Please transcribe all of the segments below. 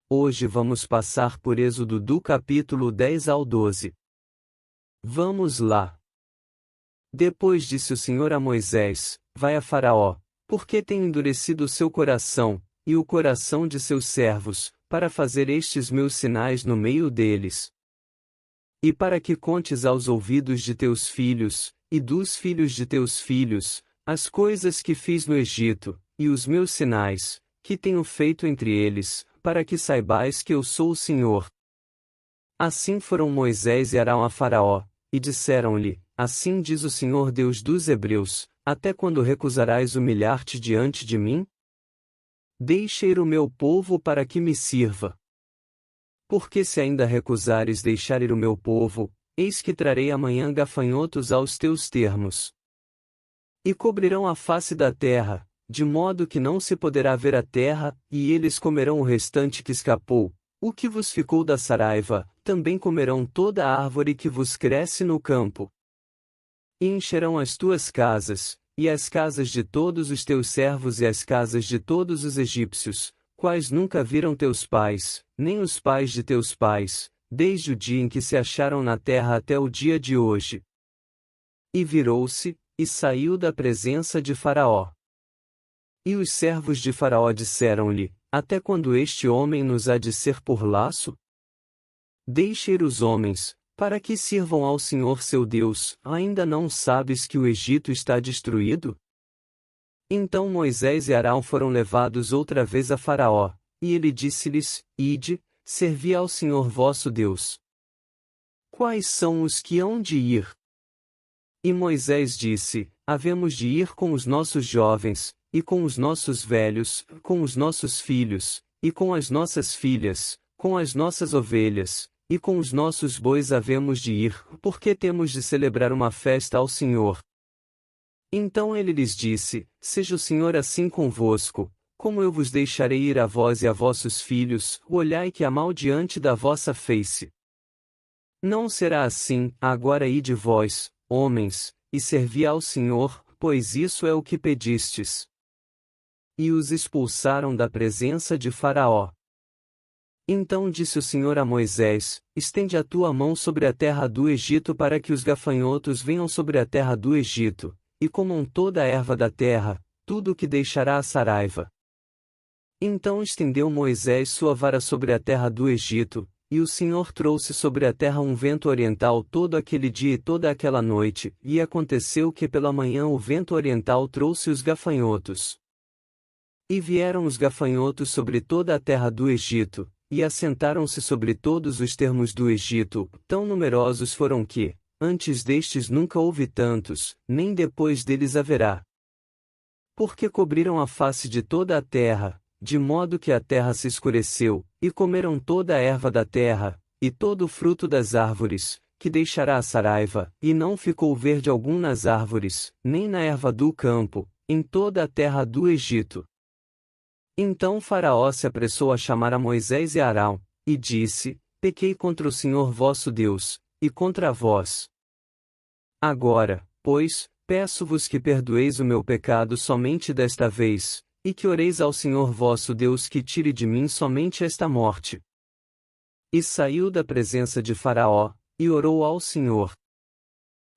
Hoje vamos passar por Êxodo do capítulo 10 ao 12. Vamos lá. Depois disse o Senhor a Moisés: Vai a Faraó, porque tem endurecido o seu coração, e o coração de seus servos, para fazer estes meus sinais no meio deles. E para que contes aos ouvidos de teus filhos, e dos filhos de teus filhos, as coisas que fiz no Egito, e os meus sinais, que tenho feito entre eles, para que saibais que eu sou o Senhor. Assim foram Moisés e Arão a Faraó, e disseram-lhe: Assim diz o Senhor Deus dos Hebreus: Até quando recusarás humilhar-te diante de mim? Deixa ir o meu povo para que me sirva. Porque se ainda recusares deixar ir o meu povo, eis que trarei amanhã gafanhotos aos teus termos. E cobrirão a face da terra, de modo que não se poderá ver a terra, e eles comerão o restante que escapou, o que vos ficou da saraiva, também comerão toda a árvore que vos cresce no campo. E encherão as tuas casas, e as casas de todos os teus servos e as casas de todos os egípcios, quais nunca viram teus pais, nem os pais de teus pais, desde o dia em que se acharam na terra até o dia de hoje. E virou-se, e saiu da presença de Faraó. E os servos de Faraó disseram-lhe: Até quando este homem nos há de ser por laço? Deixe ir os homens, para que sirvam ao Senhor seu Deus. Ainda não sabes que o Egito está destruído? Então Moisés e Arão foram levados outra vez a Faraó, e ele disse-lhes: Ide, servi ao Senhor vosso Deus. Quais são os que hão de ir? E Moisés disse: Havemos de ir com os nossos jovens, e com os nossos velhos, com os nossos filhos, e com as nossas filhas, com as nossas ovelhas, e com os nossos bois havemos de ir, porque temos de celebrar uma festa ao Senhor. Então ele lhes disse: Seja o Senhor assim convosco, como eu vos deixarei ir a vós e a vossos filhos, olhai que há mal diante da vossa face. Não será assim, agora ide vós, homens, e servi ao Senhor, pois isso é o que pedistes. E os expulsaram da presença de Faraó. Então disse o Senhor a Moisés: Estende a tua mão sobre a terra do Egito para que os gafanhotos venham sobre a terra do Egito, e comam toda a erva da terra, tudo o que deixará a saraiva. Então estendeu Moisés sua vara sobre a terra do Egito, e o Senhor trouxe sobre a terra um vento oriental todo aquele dia e toda aquela noite, e aconteceu que pela manhã o vento oriental trouxe os gafanhotos. E vieram os gafanhotos sobre toda a terra do Egito, e assentaram-se sobre todos os termos do Egito, tão numerosos foram que, antes destes nunca houve tantos, nem depois deles haverá. Porque cobriram a face de toda a terra, de modo que a terra se escureceu, e comeram toda a erva da terra, e todo o fruto das árvores, que deixará a saraiva, e não ficou verde algum nas árvores, nem na erva do campo, em toda a terra do Egito. Então Faraó se apressou a chamar a Moisés e Arão, e disse: Pequei contra o Senhor vosso Deus, e contra vós. Agora, pois, peço-vos que perdoeis o meu pecado somente desta vez, e que oreis ao Senhor vosso Deus que tire de mim somente esta morte. E saiu da presença de Faraó, e orou ao Senhor.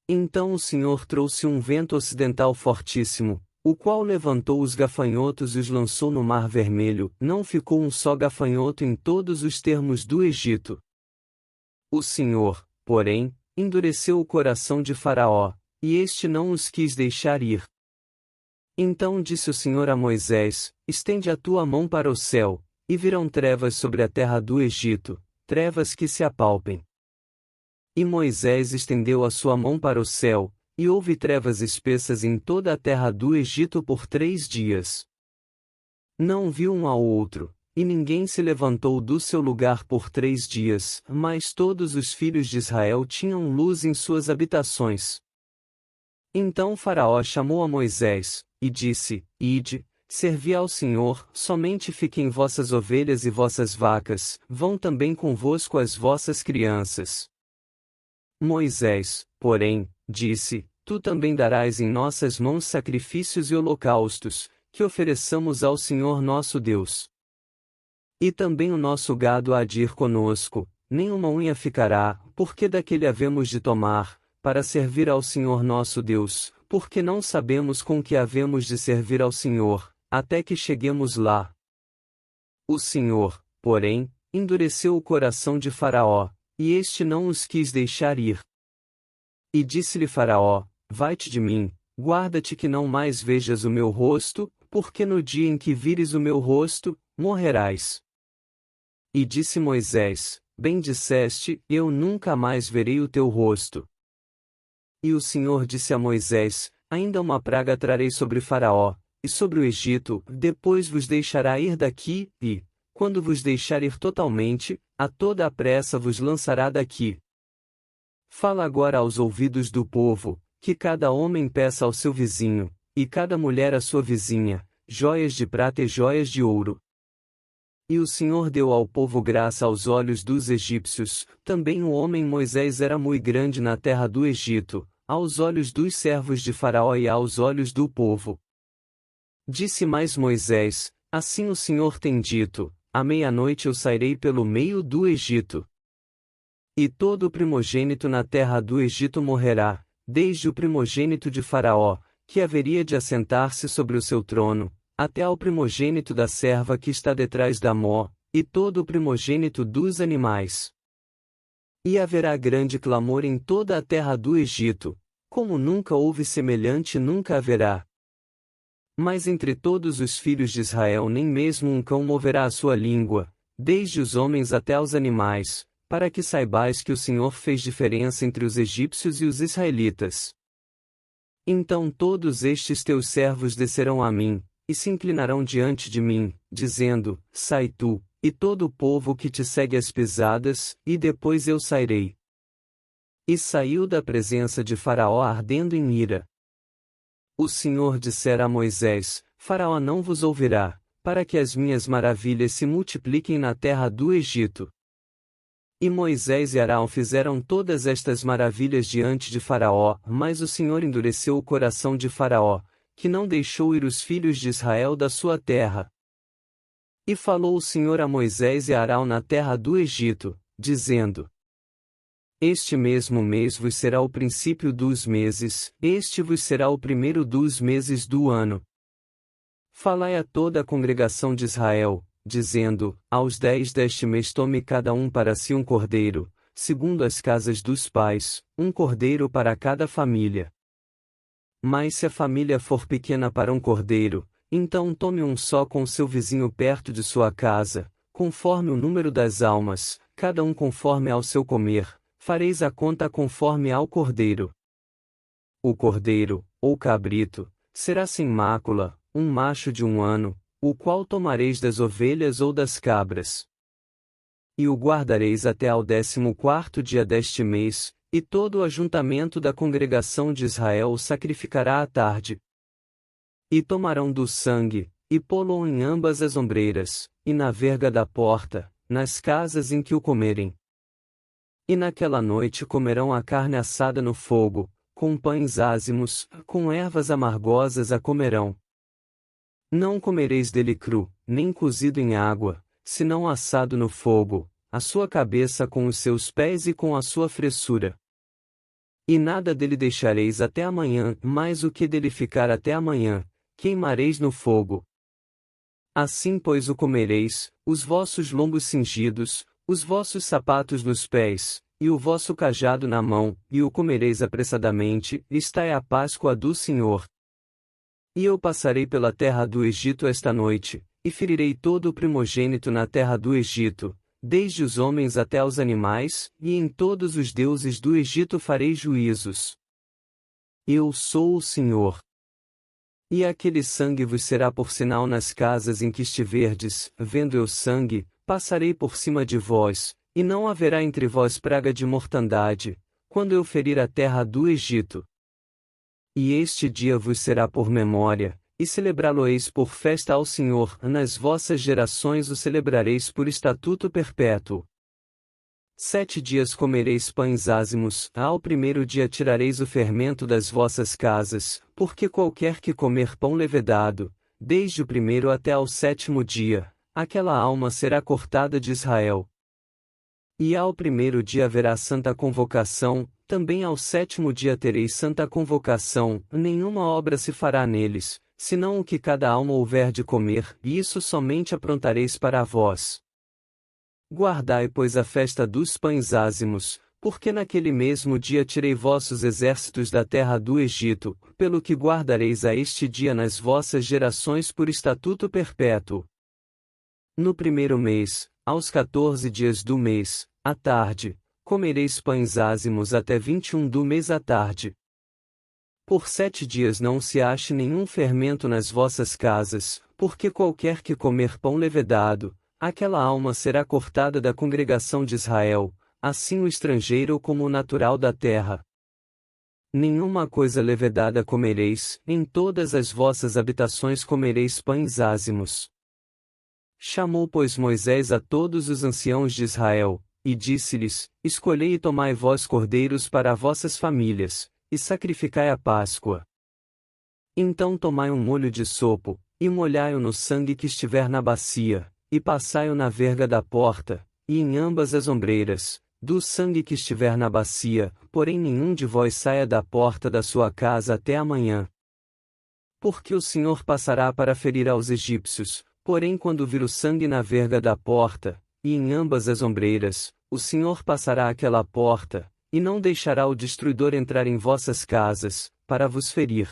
Então o Senhor trouxe um vento ocidental fortíssimo, o qual levantou os gafanhotos e os lançou no Mar Vermelho, não ficou um só gafanhoto em todos os termos do Egito. O Senhor, porém, endureceu o coração de Faraó, e este não os quis deixar ir. Então disse o Senhor a Moisés: Estende a tua mão para o céu, e virão trevas sobre a terra do Egito, trevas que se apalpem. E Moisés estendeu a sua mão para o céu, e houve trevas espessas em toda a terra do Egito por 3 dias. Não viu um ao outro, e ninguém se levantou do seu lugar por 3 dias, mas todos os filhos de Israel tinham luz em suas habitações. Então Faraó chamou a Moisés, e disse: Ide, servi ao Senhor, somente fiquem vossas ovelhas e vossas vacas, vão também convosco as vossas crianças. Moisés, porém, disse: Tu também darás em nossas mãos sacrifícios e holocaustos, que ofereçamos ao Senhor nosso Deus. E também o nosso gado há de ir conosco, nem uma unha ficará, porque daquele havemos de tomar, para servir ao Senhor nosso Deus, porque não sabemos com que havemos de servir ao Senhor, até que cheguemos lá. O Senhor, porém, endureceu o coração de Faraó, e este não os quis deixar ir. E disse-lhe Faraó: Vai-te de mim, guarda-te que não mais vejas o meu rosto, porque no dia em que vires o meu rosto, morrerás. E disse Moisés: Bem disseste, eu nunca mais verei o teu rosto. E o Senhor disse a Moisés: Ainda uma praga trarei sobre Faraó, e sobre o Egito, depois vos deixará ir daqui, e, quando vos deixar ir totalmente, a toda a pressa vos lançará daqui. Fala agora aos ouvidos do povo, que cada homem peça ao seu vizinho, e cada mulher à sua vizinha, joias de prata e joias de ouro. E o Senhor deu ao povo graça aos olhos dos egípcios, também o homem Moisés era muito grande na terra do Egito, aos olhos dos servos de Faraó e aos olhos do povo. Disse mais Moisés: Assim o Senhor tem dito: À meia-noite eu sairei pelo meio do Egito. E todo o primogênito na terra do Egito morrerá, desde o primogênito de Faraó, que haveria de assentar-se sobre o seu trono, até ao primogênito da serva que está detrás da mó, e todo o primogênito dos animais. E haverá grande clamor em toda a terra do Egito, como nunca houve semelhante nunca haverá. Mas entre todos os filhos de Israel nem mesmo um cão moverá a sua língua, desde os homens até aos animais, para que saibais que o Senhor fez diferença entre os egípcios e os israelitas. Então todos estes teus servos descerão a mim, e se inclinarão diante de mim, dizendo: Sai tu, e todo o povo que te segue as pisadas, e depois eu sairei. E saiu da presença de Faraó ardendo em ira. O Senhor dissera a Moisés: Faraó não vos ouvirá, para que as minhas maravilhas se multipliquem na terra do Egito. E Moisés e Arão fizeram todas estas maravilhas diante de Faraó, mas o Senhor endureceu o coração de Faraó, que não deixou ir os filhos de Israel da sua terra. E falou o Senhor a Moisés e a Arão na terra do Egito, dizendo: Este mesmo mês vos será o princípio dos meses, este vos será o primeiro dos meses do ano. Falai a toda a congregação de Israel, dizendo: Aos 10 deste mês tome cada um para si um cordeiro, segundo as casas dos pais, um cordeiro para cada família. Mas se a família for pequena para um cordeiro, então tome um só com seu vizinho perto de sua casa, conforme o número das almas, cada um conforme ao seu comer, fareis a conta conforme ao cordeiro. O cordeiro, ou cabrito, será sem mácula, um macho de 1 ano, o qual tomareis das ovelhas ou das cabras. E o guardareis até ao 14º dia deste mês, e todo o ajuntamento da congregação de Israel o sacrificará à tarde. E tomarão do sangue, e pô-lo em ambas as ombreiras, e na verga da porta, nas casas em que o comerem. E naquela noite comerão a carne assada no fogo, com pães ázimos, com ervas amargosas a comerão. Não comereis dele cru, nem cozido em água, senão assado no fogo, a sua cabeça com os seus pés e com a sua fressura. E nada dele deixareis até amanhã, mas o que dele ficar até amanhã, queimareis no fogo. Assim pois o comereis, os vossos lombos cingidos, os vossos sapatos nos pés, e o vosso cajado na mão, e o comereis apressadamente, esta é a Páscoa do Senhor. E eu passarei pela terra do Egito esta noite, e ferirei todo o primogênito na terra do Egito, desde os homens até aos animais, e em todos os deuses do Egito farei juízos. Eu sou o Senhor. E aquele sangue vos será por sinal nas casas em que estiverdes, vendo eu sangue, passarei por cima de vós, e não haverá entre vós praga de mortandade, quando eu ferir a terra do Egito. E este dia vos será por memória, e celebrá-lo-eis por festa ao Senhor, nas vossas gerações o celebrareis por estatuto perpétuo. 7 dias comereis pães ázimos, ao primeiro dia tirareis o fermento das vossas casas, porque qualquer que comer pão levedado, desde o primeiro até ao 7º dia, aquela alma será cortada de Israel. E ao primeiro dia haverá santa convocação, também ao sétimo dia tereis santa convocação, nenhuma obra se fará neles, senão o que cada alma houver de comer, e isso somente aprontareis para vós. Guardai, pois, a festa dos pães ázimos, porque naquele mesmo dia tirei vossos exércitos da terra do Egito, pelo que guardareis a este dia nas vossas gerações por estatuto perpétuo. No primeiro mês, aos 14 dias do mês, à tarde, comereis pães ázimos até 21 do mês à tarde. Por 7 dias não se ache nenhum fermento nas vossas casas, porque qualquer que comer pão levedado, aquela alma será cortada da congregação de Israel, assim o estrangeiro como o natural da terra. Nenhuma coisa levedada comereis, em todas as vossas habitações comereis pães ázimos. Chamou, pois, Moisés a todos os anciãos de Israel, e disse-lhes: Escolhei e tomai vós cordeiros para vossas famílias, e sacrificai a Páscoa. Então tomai um molho de sopo, e molhai-o no sangue que estiver na bacia, e passai-o na verga da porta, e em ambas as ombreiras, do sangue que estiver na bacia, porém nenhum de vós saia da porta da sua casa até amanhã. Porque o Senhor passará para ferir aos egípcios, porém quando vir o sangue na verga da porta, e em ambas as ombreiras, o Senhor passará aquela porta, e não deixará o destruidor entrar em vossas casas, para vos ferir.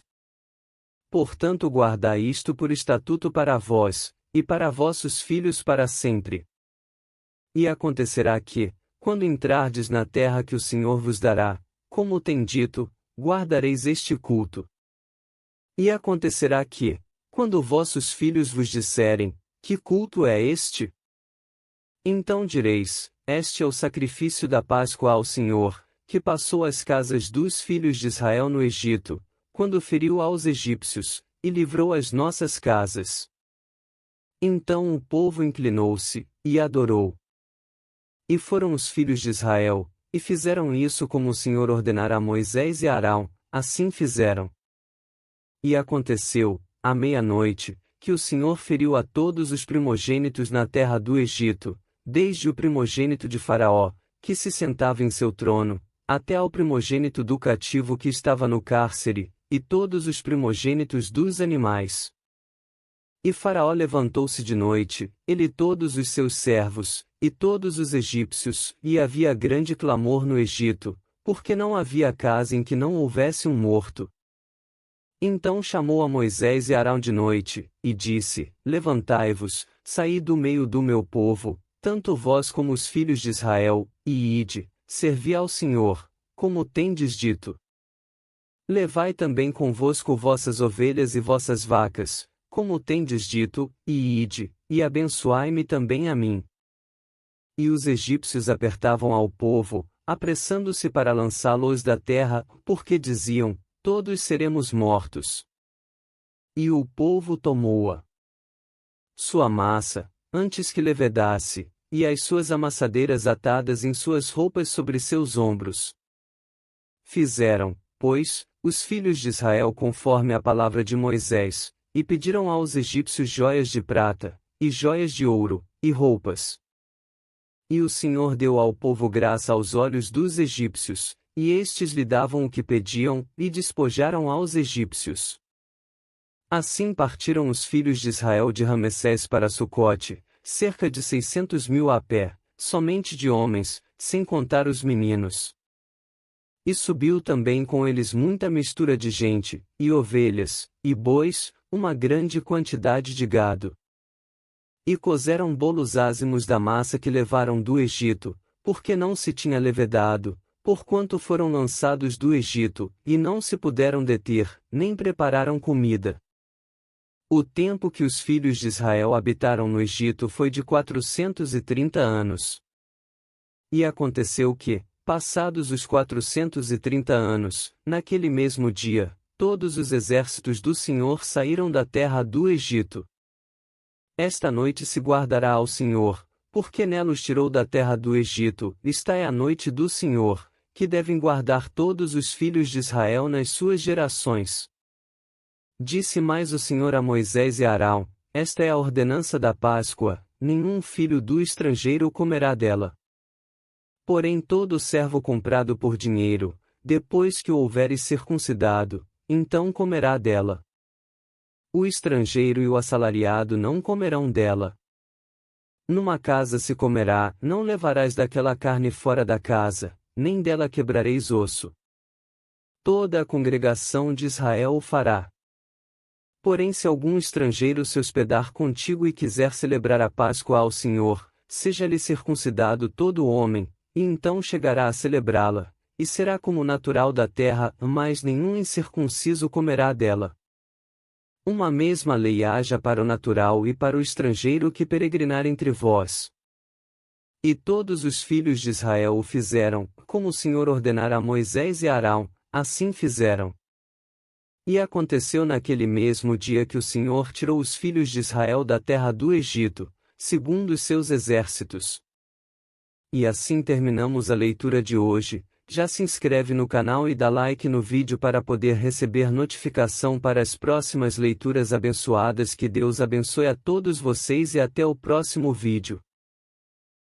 Portanto guardai isto por estatuto para vós, e para vossos filhos para sempre. E acontecerá que, quando entrardes na terra que o Senhor vos dará, como tem dito, guardareis este culto. E acontecerá que, quando vossos filhos vos disserem: Que culto é este? Então direis: Este é o sacrifício da Páscoa ao Senhor, que passou as casas dos filhos de Israel no Egito, quando feriu aos egípcios, e livrou as nossas casas. Então o povo inclinou-se, e adorou. E foram os filhos de Israel, e fizeram isso como o Senhor ordenara a Moisés e a Arão, assim fizeram. E aconteceu, à meia-noite, que o Senhor feriu a todos os primogênitos na terra do Egito, desde o primogênito de Faraó, que se sentava em seu trono, até ao primogênito do cativo que estava no cárcere, e todos os primogênitos dos animais. E Faraó levantou-se de noite, ele e todos os seus servos, e todos os egípcios, e havia grande clamor no Egito, porque não havia casa em que não houvesse um morto. Então chamou a Moisés e Arão de noite, e disse: Levantai-vos, saí do meio do meu povo, tanto vós como os filhos de Israel, e ide, servi ao Senhor, como tendes dito. Levai também convosco vossas ovelhas e vossas vacas, como tendes dito, e ide, e abençoai-me também a mim. E os egípcios apertavam ao povo, apressando-se para lançá-los da terra, porque diziam: Todos seremos mortos. E o povo tomou-a. Sua massa, antes que levedasse, e as suas amassadeiras atadas em suas roupas sobre seus ombros. Fizeram, pois, os filhos de Israel conforme a palavra de Moisés, e pediram aos egípcios joias de prata, e joias de ouro, e roupas. E o Senhor deu ao povo graça aos olhos dos egípcios, e estes lhe davam o que pediam, e despojaram aos egípcios. Assim partiram os filhos de Israel de Ramessés para Sucote, cerca de 600.000 a pé, somente de homens, sem contar os meninos. E subiu também com eles muita mistura de gente, e ovelhas, e bois, uma grande quantidade de gado. E cozeram bolos ázimos da massa que levaram do Egito, porque não se tinha levedado, porquanto foram lançados do Egito, e não se puderam deter, nem prepararam comida. O tempo que os filhos de Israel habitaram no Egito foi de 430 anos. E aconteceu que, passados os 430 anos, naquele mesmo dia, todos os exércitos do Senhor saíram da terra do Egito. Esta noite se guardará ao Senhor, porque nela os tirou da terra do Egito, esta é a noite do Senhor, que devem guardar todos os filhos de Israel nas suas gerações. Disse mais o Senhor a Moisés e a Arão: Esta é a ordenança da Páscoa, nenhum filho do estrangeiro comerá dela. Porém todo servo comprado por dinheiro, depois que o houveres circuncidado, então comerá dela. O estrangeiro e o assalariado não comerão dela. Numa casa se comerá, não levarás daquela carne fora da casa, nem dela quebrareis osso. Toda a congregação de Israel o fará. Porém se algum estrangeiro se hospedar contigo e quiser celebrar a Páscoa ao Senhor, seja-lhe circuncidado todo homem, e então chegará a celebrá-la, e será como natural da terra, mas nenhum incircunciso comerá dela. Uma mesma lei haja para o natural e para o estrangeiro que peregrinar entre vós. E todos os filhos de Israel o fizeram, como o Senhor ordenara a Moisés e a Arão, assim fizeram. E aconteceu naquele mesmo dia que o Senhor tirou os filhos de Israel da terra do Egito, segundo os seus exércitos. E assim terminamos a leitura de hoje. Já se inscreve no canal e dá like no vídeo para poder receber notificação para as próximas leituras abençoadas. Que Deus abençoe a todos vocês e até o próximo vídeo.